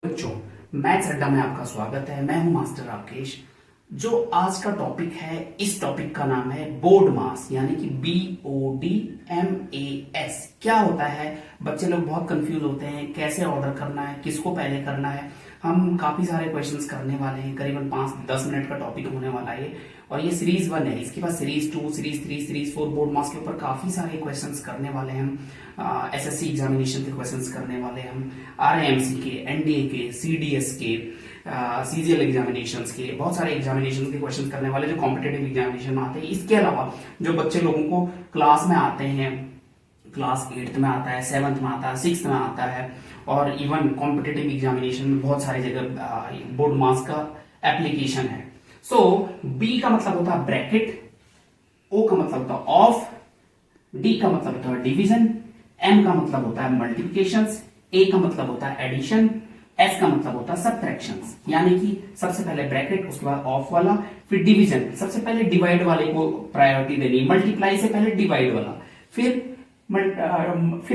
बच्चों, मैथ्स अड्डा में आपका स्वागत है। मैं हूं मास्टर राकेश। जो आज का टॉपिक है, इस टॉपिक का नाम है बोर्ड मास, यानी कि BODMAS। क्या होता है? बच्चे लोग बहुत कंफ्यूज होते हैं, कैसे ऑर्डर करना है, किसको पहले करना है। हम काफी सारे क्वेश्चंस करने वाले हैं, करीबन 5-10 मिनट का टॉपिक होने वाला है और ये सीरीज 1 है। इसके बाद सीरीज 2, सीरीज 3, सीरीज 4 बोर्ड मास के ऊपर काफी सारे क्वेश्चंस करने वाले हैं हम। SSC एग्जामिनेशन के क्वेश्चंस करने वाले हैं हम, RIMC के, NDA के, CDS के, CGL एग्जामिनेशंस के, बहुत सारे एग्जामिनेशन के क्वेश्चन करने वाले जो कॉम्पिटेटिव एग्जामिनेशन में आते हैं। इसके अलावा जो बच्चे लोगों को क्लास में आते हैं, क्लास 8th में आता है, 7th में आता है, 6th में आता है और इवन कॉम्पिटेटिव एग्जामिनेशन में बहुत सारी जगह बोर्ड मास का एप्लीकेशन है। सो B का मतलब होता है ब्रैकेट, O का मतलब होता है ऑफ, D का मतलब होता है डिवीजन, M का मतलब होता है मल्टीप्लिकेशंस, A का मतलब होता है एडिशन, S का मतलब होता है सब्ट्रैक्शंस। यानी कि सबसे पहले ब्रैकेट, उसके बाद ऑफ वाला, फिर डिवीजन, सबसे पहले डिवाइड वाले को प्रायोरिटी देनी, मल्टीप्लाई से पहले डिवाइड वाला, फिर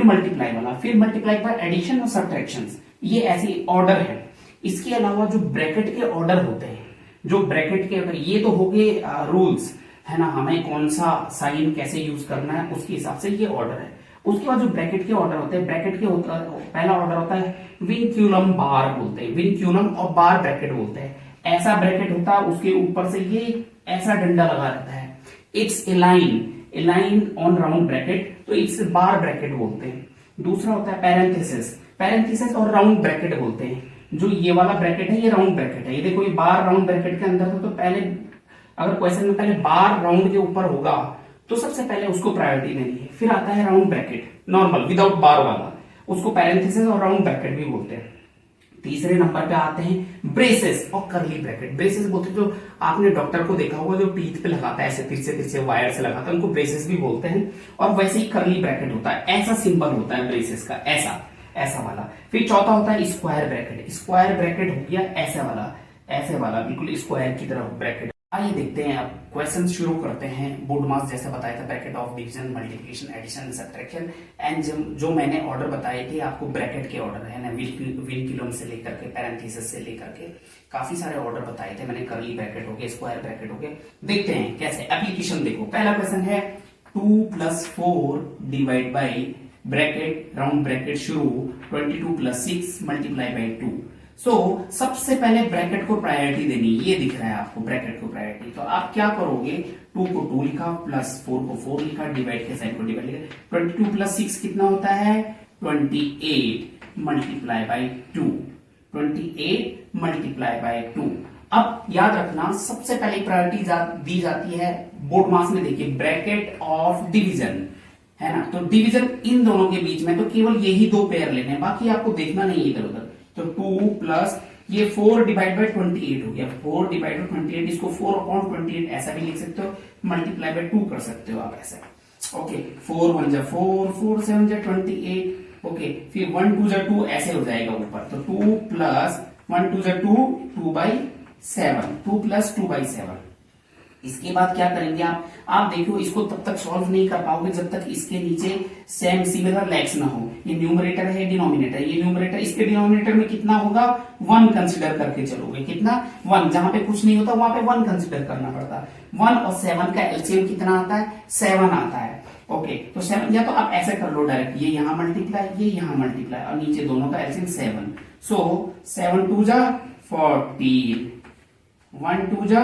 मल्टीप्लाई वाला, फिर मल्टीप्लाई बाय एडिशन और सब्ट्रैक्शंस। ये ऐसी ऑर्डर है। इसके अलावा जो ब्रैकेट के ऑर्डर होते हैं, जो ब्रैकेट के, ये तो हो गए रूल्स, है ना, हमें कौन सा साइन कैसे यूज करना है उसके हिसाब से ये ऑर्डर है। उसके बाद जो ब्रैकेट के ऑर्डर होते हैं, ब्रैकेट के पहला ऑर्डर होता है विनक्यूलम बार बोलते हैं, विनक्यूलम और बार ब्रैकेट बोलते हैं। ऐसा ब्रैकेट होता है, उसके ऊपर से ये ऐसा डंडा लगा रहता है, it's align on round bracket, तो इट्स बार ब्रैकेट बोलते हैं। दूसरा होता है पैरेंथेसिस और राउंड ब्रैकेट बोलते हैं। जो ये वाला ब्रैकेट है, ये राउंड ब्रैकेट है। ये देखो, ये बार राउंड ब्रैकेट के अंदर तो पहले अगर क्वेश्चन में पहले बार राउंड के ऊपर होगा तो सबसे पहले उसको प्रायोरिटी देनी है। फिर आता है राउंड ब्रैकेट, नॉर्मल विदाउट बार वाला, उसको पैरेंथेसिस और राउंड ब्रैकेट भी बोलते हैं। तीसरे नंबर पे आते हैं ब्रेसेस और करली ब्रैकेट। ब्रेसेस बोलते हैं, जो आपने डॉक्टर को देखा होगा जो टीथ पे लगाता है, ऐसे तिरछे वायर से लगाता है, उनको ब्रेसेस भी बोलते हैं। और वैसे ही करली ब्रैकेट होता है, ऐसा सिंबल होता है ब्रेसेस का, ऐसा वाला। फिर चौथा होता है स्क्वायर ब्रैकेट। स्क्वायर ब्रैकेट हो गया ऐसे वाला बिल्कुल स्क्वायर की तरह ब्रैकेट। आइए देखते हैं, अब क्वेश्चन शुरू करते हैं। बोर्ड मास जैसे बताया था, bracket of division, multiplication, addition, subtraction and जो मैंने ऑर्डर बताए थे आपको, ब्रैकेट के ऑर्डर है ना, विनक्यूलम से लेकर के, पैरेंथेसिस से लेकर के काफी सारे ऑर्डर बताए थे मैंने। करली ब्रैकेट हो गए, स्क्वायर ब्रैकेट हो गए। देखते हैं कैसे एप्लीकेशन। देखो, पहला क्वेश्चन है 2 + 4 divide by bracket round bracket शुरू 22 + 6 मल्टीप्लाई बाई 2। सबसे पहले ब्रैकेट को प्रायोरिटी देनी, ये दिख रहा है आपको ब्रैकेट को प्रायोरिटी। तो आप क्या करोगे, 2 को 2 लिखा, +4 को 4 लिखा, डिवाइड के साइड को डिवाइड लिखा। 22 + 6 कितना होता है 28 मल्टीप्लाई बाई 2, 28 मल्टीप्लाई बाई 2। अब याद रखना, सबसे पहले प्रायोरिटी दी जाती है बोर्ड मास में। देखिए, ब्रैकेट ऑफ डिवीजन है ना, तो डिवीजन इन दोनों के बीच में तो केवल यही दो पेयर लेने, बाकी आपको देखना नहीं इधर उधर। तो 2 प्लस ये 4 डिवाइड बाई 28 हो गया, 4 डिवाइड बाई 28, इसको 4/28 ऐसा भी लिख सकते हो, मल्टीप्लाई बाई 2 कर सकते हो आप ऐसा। ओके, 4 1 जा 4, 4 7 जा 28। ओके, फिर 1 2 जा 2 ऐसे हो जाएगा ऊपर, तो 2 प्लस 1 2 जा 2, 2/7, 2 प्लस 2/7। इसके बाद क्या करेंगे आप देखो, इसको तब तक सॉल्व नहीं कर पाओगे जब तक इसके नीचे सेम सिमिलर लेग्स ना हो। ये न्यूमरेटर है, डिनोमिनेटर, ये न्यूमरेटर, इसके डिनोमिनेटर में कितना होगा 1 कंसिडर करके चलोगे। कितना 1, जहां पे कुछ नहीं होता वहां पे 1 कंसिडर करना पड़ता है। 1 और 7 का एलसीएम कितना आता है 7 आता है। ओके, तो 7, या तो आप ऐसे कर लो डायरेक्ट, ये यहां मल्टीप्लाई, ये यहां मल्टीप्लाई और नीचे दोनों का एलसीएम 7। 7 2 जा 14, 1 2 जा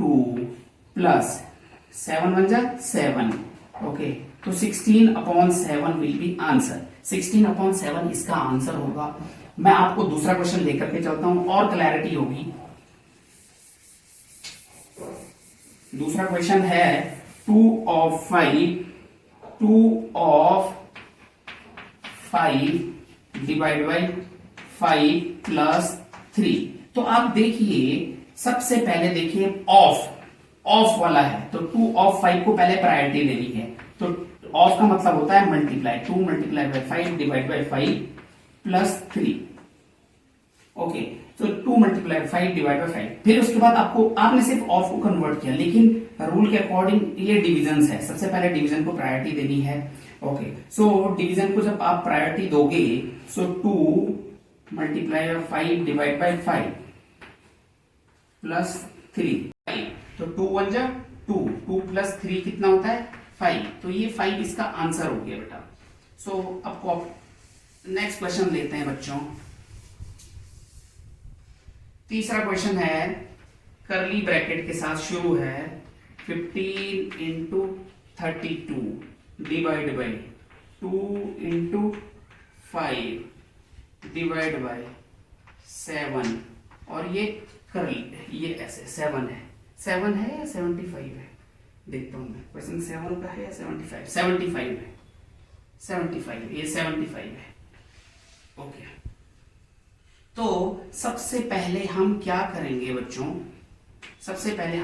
2 प्लस 7 1 जा 7। ओके, तो 16/7 विल बी आंसर। 16/7 इसका आंसर होगा। मैं आपको दूसरा क्वेश्चन लेकर के चलता हूं और क्लैरिटी होगी। दूसरा क्वेश्चन है 2 of 5 डिवाइड बाई 5 प्लस 3। तो आप देखिए, सबसे पहले देखिए ऑफ वाला है, तो 2 of 5 को पहले प्रायोरिटी देनी है। तो ऑफ का मतलब होता है multiply, 2 multiply by 5 divide by 5 plus 3। Okay, तो 2 मल्टीप्लाई 5 डिवाइड बाई 5। फिर उसके बाद आपने सिर्फ ऑफ को कन्वर्ट किया, लेकिन रूल के अकॉर्डिंग ये डिविजन है, सबसे पहले डिवीजन को प्रायोरिटी देनी है। ओके, सो डिवीजन को जब आप प्रायोरिटी दोगे, 2 मल्टीप्लाई 5 डिवाइड बाय 5 प्लस 3 तो 2 1 जा 2 प्लस 3 कितना होता है 5। तो ये 5 इसका आंसर हो गया बेटा। सो अब नेक्स्ट क्वेश्चन लेते हैं बच्चों। तीसरा क्वेश्चन है करली ब्रैकेट के साथ शुरू है 15 into 32 divide by 2 into 5 divide by 7 और ये करली ये ऐसे 7 है या 75 है देखता हूं मैं। क्वेश्चन 7 का है या 75 है 75 ये 75 है। ओके तो सबसे पहले हम क्या करेंगे बच्चों, सबसे पहले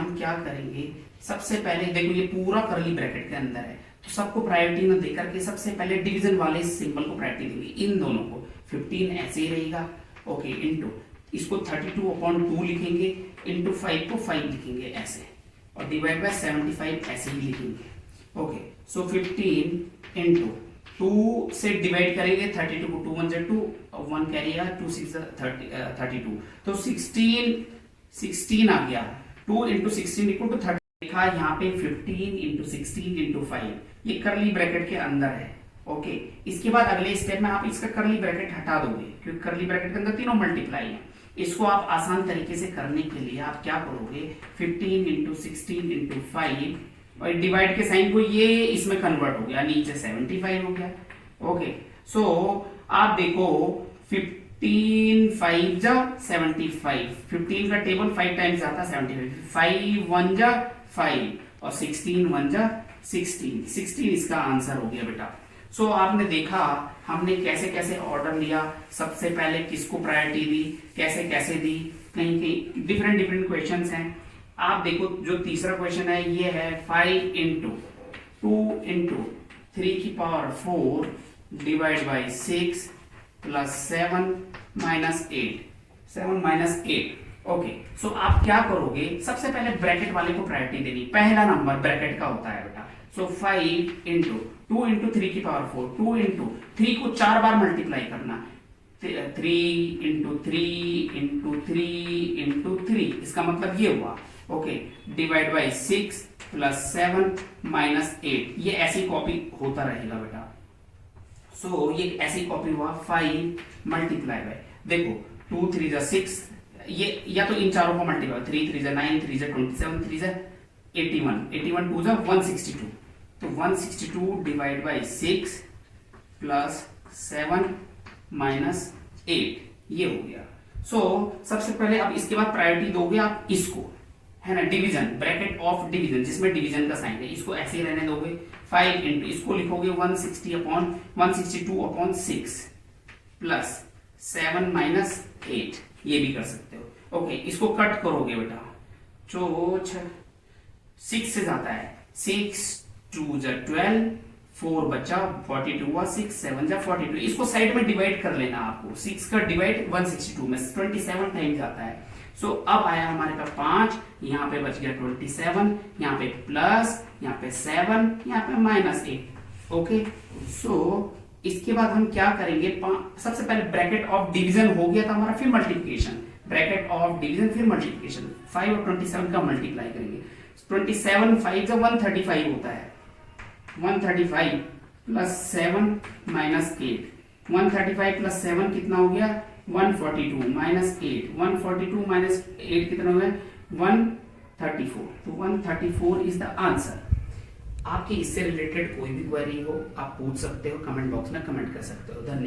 देखो ये पूरा करली ब्रैकेट के अंदर है तो सबको प्रायोरिटी न देकर के सबसे पहले डिवीजन वाले सिंबल को प्रायोरिटी देंगे, इन दोनों को। 15 ऐसे ही रहेगा ओके इंटू इसको 32/2 लिखेंगे इंटू 5 को 5 लिखेंगे ऐसे और डिवाइड बाय 75 ऐसे ही लिखेंगे। ओके सो 15 इंटू 2 से डिवाइड करेंगे 32 को 2 1 2 और 1 कैरिएगा 2 6 32 तो 16 आ गया। 2 इंटू 16 इक्वल टू 30 लिखा यहाँ पे 15 इंटू 16 इंटू 5 ये करली ब्रैकेट के अंदर है। ओके इसके बाद अगले स्टेप में आप इसका करली ब्रैकेट हटा दोगे क्योंकि करली ब्रैकेट के अंदर तीनों मल्टीप्लाई है। इसको आप आसान तरीके से करने के लिए आप क्या करोगे 15 इंटू 16 इंटू 5 और डिवाइड के साइन को ये इसमें कन्वर्ट हो गया नीचे 75 हो गया। ओके सो आप देखो 15 5 जा 75 15 का टेबल 5 टाइम्स आता है 75 5 1 जा 5 और 16 1 जा 16 इसका आंसर हो गया बेटा। सो आपने देखा हमने कैसे कैसे ऑर्डर लिया, सबसे पहले किसको प्रायोरिटी दी, कैसे कैसे दी, कहीं कहीं डिफरेंट क्वेश्चंस हैं। आप देखो जो तीसरा क्वेश्चन है ये है 5 इंटू 2 इंटू 3 की power 4 divide by 6 plus 7 minus 8 okay so आप क्या करोगे सबसे पहले ब्रैकेट वाले को प्रायोरिटी देनी, पहला नंबर ब्रैकेट का होता है बेटा। सो 5 इंटू 2 इंटू 3 की पावर 4 2 इंटू 3 को 4 बार मल्टीप्लाई करना 3 इंटू 3 इंटू 3 इंटू 3 इसका मतलब ये हुआ okay divide by 6 plus 7 minus 8 ये ऐसी कॉपी होता रहेगा बेटा। सो ये ऐसी कॉपी हुआ 5 मल्टीप्लाई बाय देखो 2 3 जा 6 ये या तो इन चारों को मल्टीप्लाई 3 3 जा 9 3 जा 27 3 जा 81 2 जा 162 तो 162 डिवाइड बाई 6 प्लस 7 माइनस 8 ये हो गया। सो सबसे पहले अब इसके बाद प्रायोरिटी दोगे आप इसको है ना डिवीजन ब्रैकेट ऑफ डिवीजन जिसमें डिवीजन का साइन है इसको ऐसे ही रहने दोगे 5 इंटू इसको लिखोगे 162/6 प्लस 7 माइनस 8 ये भी कर सकते हो। ओके इसको कट करोगे बेटा जो 6 से जाता है 6 2 जा 12 4 बचा 42 हुआ 6 7 जा 42 इसको साइड में डिवाइड कर लेना आपको 6 का डिवाइड 162 में 27 टाइम जाता है। सो अब आया हमारे पास 5 यहाँ पे बच गया 27 यहाँ पे प्लस यहाँ पे 7 यहाँ पे माइनस 8 ओके सो इसके बाद हम क्या करेंगे सबसे पहले ब्रैकेट ऑफ डिवीजन हो गया था हमारा फिर मल्टीप्लिकेशन ब्रैकेट ऑफ डिवीजन फिर मल्टीप्लिकेशन 5 और 27 का मल्टीप्लाई करेंगे 27 5 जब 135 होता है 135 प्लस 7 माइनस 8 135 प्लस 7 कितना हो गया 142 माइनस 8 142 माइनस 8 कितना हो गया 134 तो 134 इज द आंसर। आपकी इससे रिलेटेड कोई भी क्वेरी हो आप पूछ सकते हो कमेंट बॉक्स में कमेंट कर सकते हो। धन्यवाद।